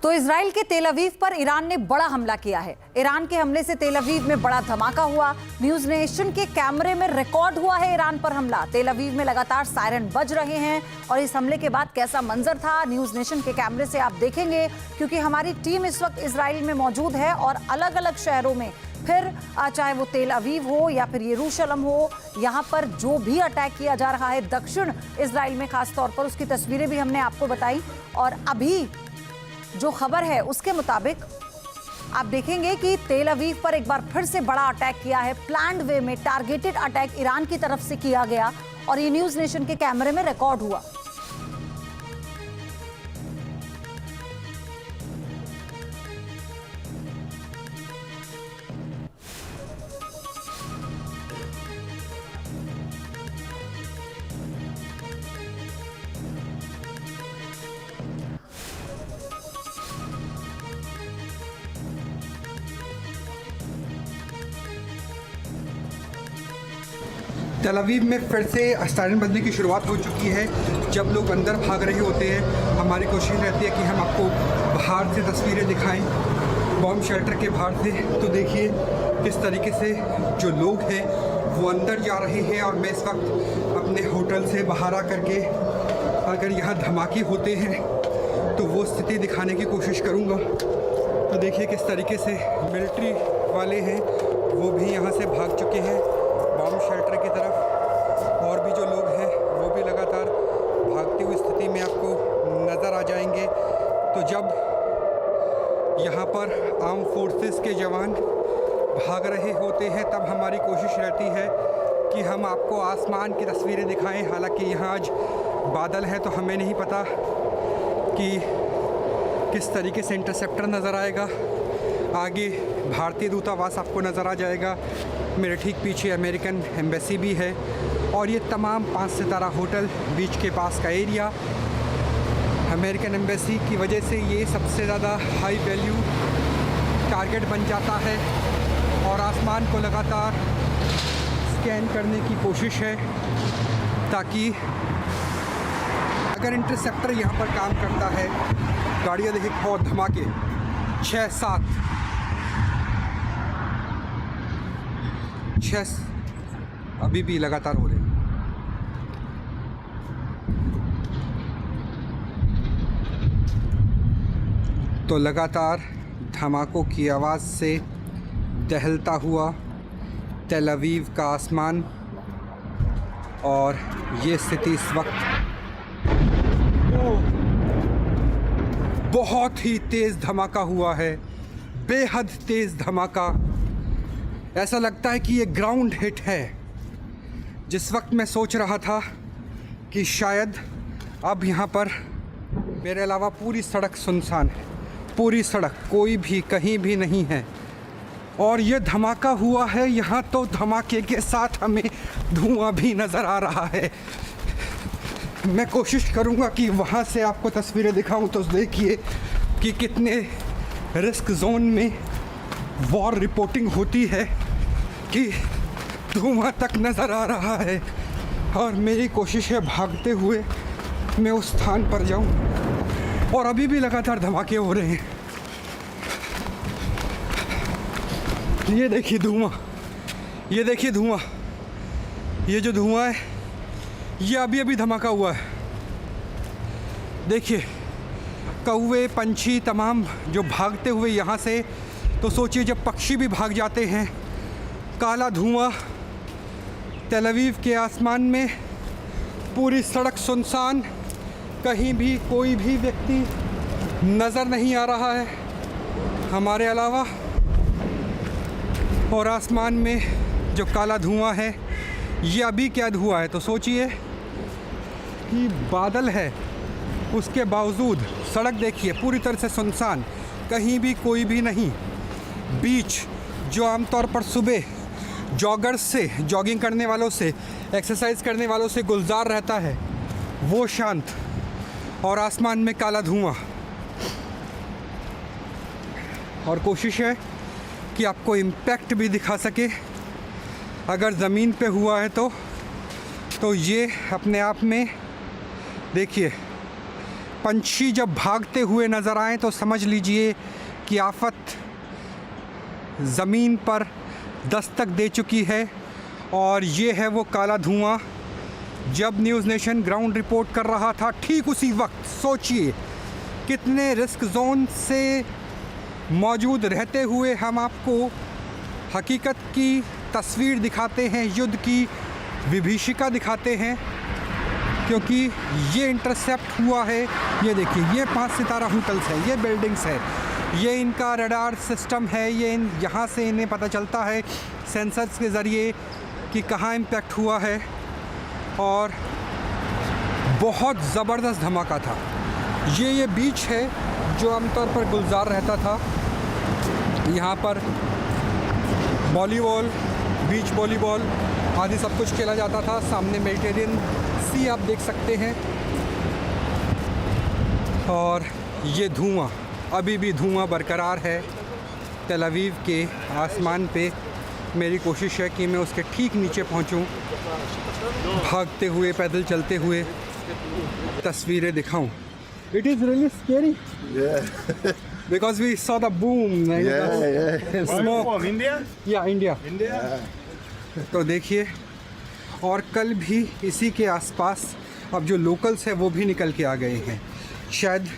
तो इजराइल के तेल अवीव पर ईरान ने बड़ा हमला किया है। ईरान के हमले से तेल अवीव में बड़ा धमाका हुआ। न्यूज नेशन के कैमरे में रिकॉर्ड हुआ है ईरान पर हमला। तेल अवीव में लगातार सायरन बज रहे हैं और इस हमले के बाद कैसा मंजर था न्यूज नेशन के कैमरे से आप देखेंगे, क्योंकि हमारी टीम इस वक्त इजराइल में मौजूद है और अलग अलग शहरों में, फिर चाहे वो तेल अवीव हो या फिर यरूशलेम हो, यहाँ पर जो भी अटैक किया जा रहा है दक्षिण इजराइल में खास तौर पर, उसकी तस्वीरें भी हमने आपको बताई। और अभी जो खबर है उसके मुताबिक आप देखेंगे कि तेल अवीव पर एक बार फिर से बड़ा अटैक किया है। प्लान्ड वे में टारगेटेड अटैक ईरान की तरफ से किया गया और ये न्यूज नेशन के कैमरे में रिकॉर्ड हुआ। तेल अवीव में फिर से सायरन बजने की शुरुआत हो चुकी है। जब लोग अंदर भाग रहे होते हैं, हमारी कोशिश रहती है कि हम आपको बाहर से तस्वीरें दिखाएं, बॉम्ब शेल्टर के बाहर से। तो देखिए किस तरीके से जो लोग हैं वो अंदर जा रहे हैं और मैं इस वक्त अपने होटल से बाहर आकर के अगर यहाँ धमाके होते हैं तो वो स्थिति दिखाने की कोशिश करूँगा। तो देखिए किस तरीके से मिलिट्री वाले हैं वो भी यहाँ से भाग चुके हैं बॉम्ब शेल्टर की तरफ, और भी जो लोग हैं वो भी लगातार भागती हुई स्थिति में आपको नज़र आ जाएंगे। तो जब यहाँ पर आर्म फोर्सेस के जवान भाग रहे होते हैं तब हमारी कोशिश रहती है कि हम आपको आसमान की तस्वीरें दिखाएं। हालांकि यहाँ आज बादल है तो हमें नहीं पता कि किस तरीके से इंटरसेप्टर नज़र आएगा। आगे भारतीय दूतावास आपको नज़र आ जाएगा, मेरे ठीक पीछे अमेरिकन एम्बेसी भी है, और ये तमाम 5 सितारा होटल बीच के पास का एरिया। अमेरिकन एम्बेसी की वजह से ये सबसे ज़्यादा हाई वैल्यू टारगेट बन जाता है और आसमान को लगातार स्कैन करने की कोशिश है, ताकि अगर इंटरसेप्टर यहाँ पर काम करता है, गाड़ियाँ देखिए बहुत धमाके 6-7 अभी भी लगातार हो रहे हैं। तो लगातार धमाकों की आवाज़ से दहलता हुआ तेल अवीव का आसमान, और ये स्थिति इस वक्त बहुत ही तेज़ धमाका हुआ है, बेहद तेज़ धमाका। ऐसा लगता है कि ये ग्राउंड हिट है। जिस वक्त मैं सोच रहा था कि शायद अब यहाँ पर मेरे अलावा पूरी सड़क सुनसान है, पूरी सड़क कोई भी कहीं भी नहीं है, और ये धमाका हुआ है यहाँ, तो धमाके के साथ हमें धुआं भी नज़र आ रहा है। मैं कोशिश करूँगा कि वहाँ से आपको तस्वीरें दिखाऊं। तो देखिए कि कितने रिस्क जोन में वॉर रिपोर्टिंग होती है कि धुआं तक नज़र आ रहा है, और मेरी कोशिश है भागते हुए मैं उस स्थान पर जाऊं, और अभी भी लगातार धमाके हो रहे हैं। ये देखिए धुआं, ये देखिए धुआं, ये जो धुआं है ये अभी अभी धमाका हुआ है। देखिए कौवे पंछी तमाम जो भागते हुए यहाँ से, तो सोचिए जब पक्षी भी भाग जाते हैं। काला धुआं तेल अवीव के आसमान में, पूरी सड़क सुनसान, कहीं भी कोई भी व्यक्ति नज़र नहीं आ रहा है हमारे अलावा, और आसमान में जो काला धुआं है ये अभी क्या धुआं है। तो सोचिए कि बादल है, उसके बावजूद सड़क देखिए पूरी तरह से सुनसान, कहीं भी कोई भी नहीं। बीच जो आमतौर पर सुबह जॉगर्स से, जॉगिंग करने वालों से, एक्सरसाइज करने वालों से गुलजार रहता है, वो शांत, और आसमान में काला धुआं। और कोशिश है कि आपको इम्पैक्ट भी दिखा सके। अगर ज़मीन पे हुआ है तो ये अपने आप में देखिए पंछी जब भागते हुए नज़र आएँ तो समझ लीजिए कि आफत ज़मीन पर दस्तक दे चुकी है। और ये है वो काला धुआं। जब न्यूज़ नेशन ग्राउंड रिपोर्ट कर रहा था, ठीक उसी वक्त सोचिए कितने रिस्क जोन से मौजूद रहते हुए हम आपको हकीकत की तस्वीर दिखाते हैं, युद्ध की विभीषिका दिखाते हैं, क्योंकि ये इंटरसेप्ट हुआ है। ये देखिए, ये 5 सितारा होटल्स हैं, ये बिल्डिंग्स है, ये इनका रडार सिस्टम है। ये यहाँ से इन्हें पता चलता है सेंसर्स के ज़रिए कि कहाँ इम्पैक्ट हुआ है। और बहुत ज़बरदस्त धमाका था। ये बीच है जो आमतौर पर गुलजार रहता था। यहाँ पर वॉलीबॉल, बीच वॉलीबॉल आदि सब कुछ खेला जाता था। सामने मेडिटेरियन सी आप देख सकते हैं। और ये धुआं, अभी भी धुआं बरकरार है तेल अवीव के आसमान पे। मेरी कोशिश है कि मैं उसके ठीक नीचे पहुंचूं, भागते हुए, पैदल चलते हुए तस्वीरें दिखाऊं। It is really scary. Yeah. Because we saw the boom. Yeah. Smoke. From India? Yeah, India. India? तो देखिए, और कल भी इसी के आसपास अब जो लोकल्स है वो भी निकल के आ गए हैं। शायद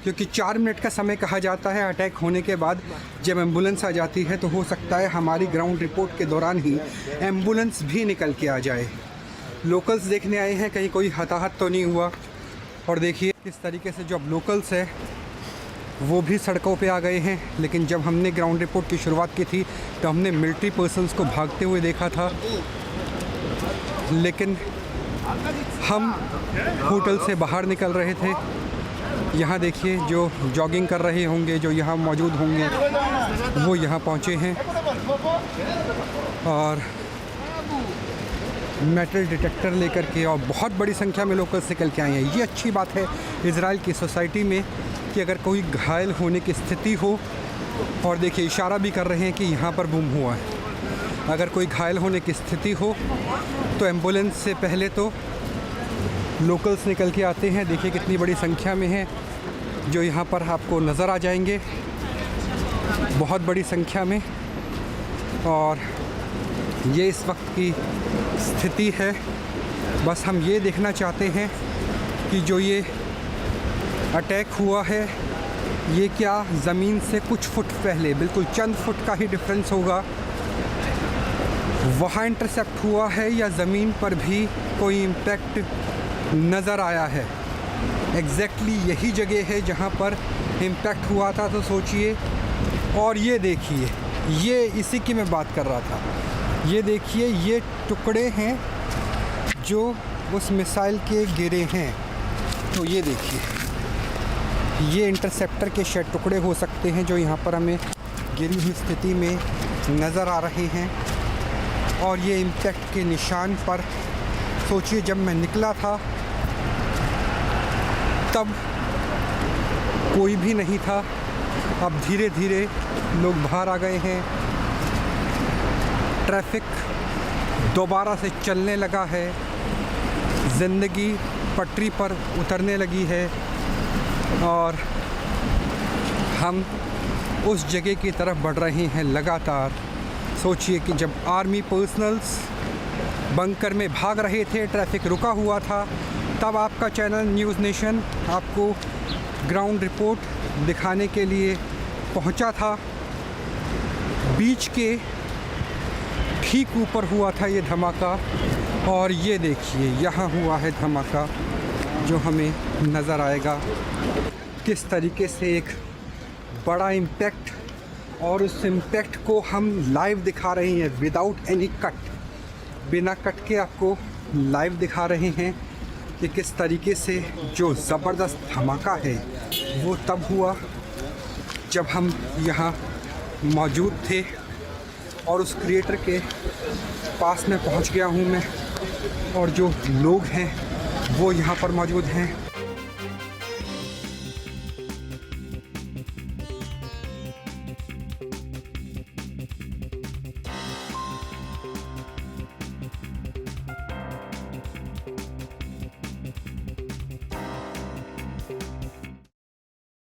क्योंकि 4 मिनट का समय कहा जाता है अटैक होने के बाद जब एम्बुलेंस आ जाती है, तो हो सकता है हमारी ग्राउंड रिपोर्ट के दौरान ही एम्बुलेंस भी निकल के आ जाए। लोकल्स देखने आए हैं कहीं कोई हताहत तो नहीं हुआ। और देखिए किस तरीके से जो अब लोकल्स है वो भी सड़कों पे आ गए हैं। लेकिन जब हमने ग्राउंड रिपोर्ट की शुरुआत की थी तो हमने मिलिट्री पर्सनस को भागते हुए देखा था। लेकिन हम होटल से बाहर निकल रहे थे। यहाँ देखिए, जो जॉगिंग कर रहे होंगे, जो यहाँ मौजूद होंगे, वो यहाँ पहुँचे हैं और मेटल डिटेक्टर लेकर के, और बहुत बड़ी संख्या में लोकल्स निकल के आए हैं। ये अच्छी बात है इजराइल की सोसाइटी में कि अगर कोई घायल होने की स्थिति हो, और देखिए इशारा भी कर रहे हैं कि यहाँ पर बूम हुआ है, अगर कोई घायल होने की स्थिति हो तो एम्बुलेंस से पहले तो लोकल्स निकल के आते हैं। देखिए कितनी बड़ी संख्या में है जो यहाँ पर आपको नज़र आ जाएंगे, बहुत बड़ी संख्या में। और ये इस वक्त की स्थिति है। बस हम ये देखना चाहते हैं कि जो ये अटैक हुआ है, ये क्या ज़मीन से कुछ फुट पहले, बिल्कुल चंद फुट का ही डिफरेंस होगा, वहाँ इंटरसेप्ट हुआ है, या ज़मीन पर भी कोई इम्पैक्ट नज़र आया है। एग्जैक्टली यही जगह है जहाँ पर इम्पैक्ट हुआ था। तो सोचिए, और ये देखिए, ये इसी की मैं बात कर रहा था। ये देखिए, ये टुकड़े हैं जो उस मिसाइल के गिरे हैं। तो ये देखिए, ये इंटरसेप्टर के शायद टुकड़े हो सकते हैं जो यहाँ पर हमें गिरी हुई स्थिति में नज़र आ रहे हैं। और ये इम्पैक्ट के निशान पर सोचिए, जब मैं निकला था तब कोई भी नहीं था। अब धीरे धीरे लोग बाहर आ गए हैं, ट्रैफिक दोबारा से चलने लगा है, ज़िंदगी पटरी पर उतरने लगी है, और हम उस जगह की तरफ बढ़ रहे हैं लगातार। सोचिए कि जब आर्मी पर्सनल्स बंकर में भाग रहे थे, ट्रैफिक रुका हुआ था, तब आपका चैनल न्यूज़ नेशन आपको ग्राउंड रिपोर्ट दिखाने के लिए पहुंचा था। बीच के ठीक ऊपर हुआ था ये धमाका, और ये देखिए यहाँ हुआ है धमाका जो हमें नज़र आएगा किस तरीके से एक बड़ा इम्पैक्ट, और उस इम्पैक्ट को हम लाइव दिखा रहे हैं विदाउट एनी कट, बिना कट के आपको लाइव दिखा रहे हैं कि किस तरीके से जो ज़बरदस्त धमाका है वो तब हुआ जब हम यहाँ मौजूद थे। और उस क्रिएटर के पास में पहुँच गया हूँ मैं, और जो लोग हैं वो यहाँ पर मौजूद हैं।